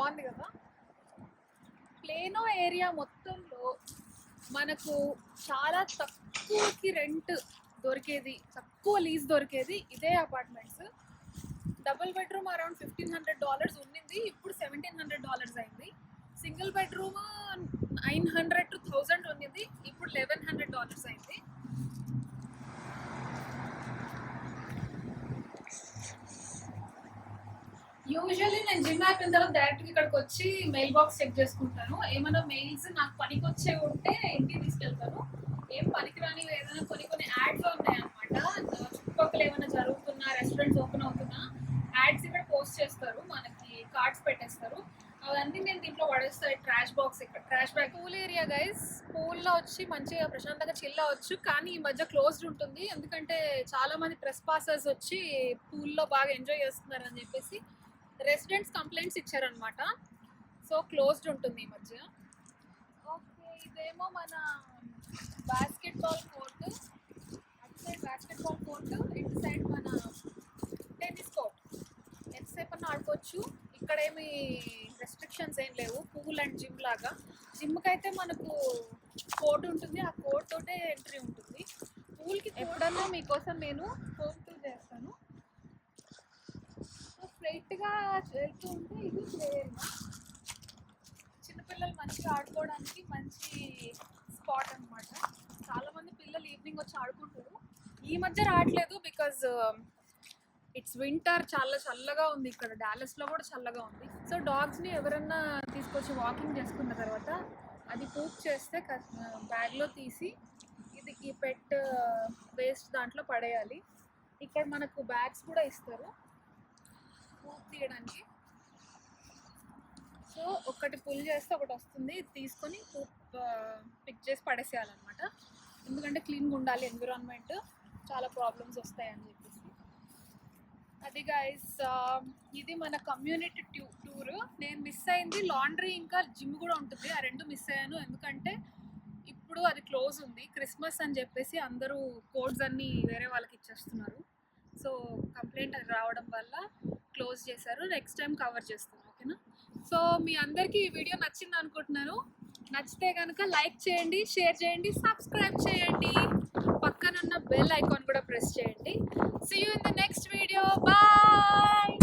బాగుంది కదా. Plano area మొత్తంలో మనకు చాలా తక్కువకి రెంట్ దొరికేది, తక్కువ లీజ్ దొరికేది ఇదే అపార్ట్మెంట్స్. డబుల్ బెడ్రూమ్ అరౌండ్ $1,500 ఉండింది, ఇప్పుడు $1,700 అయింది. సింగిల్ బెడ్రూమ్ 900 to 1000 ఉండింది, ఇప్పుడు $1,100 అయింది. యూజువల్లీ నేను జిమ్ అయిపోయిన తర్వాత డైరెక్ట్గా ఇక్కడికి వచ్చి మెయిల్ బాక్స్ చెక్ చేసుకుంటాను. ఏమైనా మెయిల్స్ నాకు పనికి వచ్చే ఉంటే ఇంటికి తీసుకెళ్తాను. ఏం పనికిరాని ఏదైనా కొన్ని యాడ్స్ ఉన్నాయి అనమాట. చుట్టుపక్కల ఏమైనా జరుగుతున్నా, రెస్టారెంట్స్ ఓపెన్ అవుతున్నా యాడ్స్ ఇక్కడ పోస్ట్ చేస్తారు, మనకి కార్డ్స్ పెట్టేస్తారు. అవన్నీ నేను దీంట్లో పడేస్తాను. ట్రాష్ బాక్స్, ఇక్కడ trash bag. Pool area guys, పూల్లో వచ్చి మంచిగా ప్రశాంతంగా చిల్ అవ్వచ్చు, కానీ ఈ మధ్య క్లోజ్డ్ ఉంటుంది. ఎందుకంటే చాలా మంది ప్రెస్ పాసర్స్ వచ్చి పూల్లో బాగా ఎంజాయ్ చేస్తున్నారు అని చెప్పేసి రెసిడెంట్స్ కంప్లైంట్స్ ఇచ్చారనమాట. సో క్లోజ్డ్ ఉంటుంది ఈ మధ్య. ఓకే, ఇదేమో మన బాస్కెట్బాల్ కోర్ట్. అటు సైడ్ బాస్కెట్బాల్ కోర్ట్, ఇటు సైడ్ మన టెన్నిస్ కోర్ట్. ఎంతసేపు అన్నా ఆడుకోవచ్చు, ఇక్కడ ఏమి రెస్ట్రిక్షన్స్ ఏం లేవు. పూల్ అండ్ జిమ్ లాగా. జిమ్కి అయితే మనకు కోర్ట్ ఉంటుంది, ఆ కోర్ట్ తోటే ఎంట్రీ ఉంటుంది. పూల్కి ఎప్పుడన్నా మీకోసం నేను హోమ్ టూర్ చేస్తాను. స్ట్రైట్గా వెళ్తూ ఉంటే ఇది ప్లే ఏరియా, చిన్నపిల్లలు మంచిగా ఆడుకోవడానికి మంచి స్పాట్ అనమాట. చాలామంది పిల్లలు ఈవినింగ్ వచ్చి ఆడుకుంటారు. ఈ మధ్య రావట్లేదు బికాజ్ ఇట్స్ వింటర్, చాలా చల్లగా ఉంది ఇక్కడ. డాలస్లో కూడా చల్లగా ఉంది. సో డాగ్స్ని ఎవరన్నా తీసుకొచ్చి వాకింగ్ చేసుకున్న తర్వాత అది పూక్ చేస్తే బ్యాగ్లో తీసి ఇది ఈ పెట్ వేస్ట్ దాంట్లో పడేయాలి. ఇక్కడ మనకు బ్యాగ్స్ కూడా ఇస్తారు పూక్ తీయడానికి. సో ఒకటి పుల్ చేస్తే ఒకటి వస్తుంది, తీసుకొని పిక్ చేసి పడేసేయాలన్నమాట. ఎందుకంటే క్లీన్గా ఉండాలి ఎన్విరాన్మెంట్, చాలా ప్రాబ్లమ్స్ వస్తాయని చెప్పేసి. అది గైస్, ఇది మన కమ్యూనిటీ టూర్. నేను మిస్ అయింది లాండ్రీ, ఇంకా జిమ్ కూడా ఉంటుంది. ఆ రెండు మిస్ అయ్యాను, ఎందుకంటే ఇప్పుడు అది క్లోజ్ ఉంది. క్రిస్మస్ అని చెప్పేసి అందరూ కోడ్స్ అన్నీ వేరే వాళ్ళకి ఇచ్చేస్తున్నారు. సో కంప్లైంట్ అది రావడం వల్ల క్లోజ్ చేశారు. నెక్స్ట్ టైం కవర్ చేస్తాను, ఓకేనా? సో మీ అందరికీ ఈ వీడియో నచ్చింది అనుకుంటున్నాను. నచ్చితే కనుక లైక్ చేయండి, షేర్ చేయండి, సబ్స్క్రైబ్ చేయండి, పక్కనున్న బెల్ ఐకాన్ కూడా ప్రెస్ చేయండి. See you in the next video. Bye.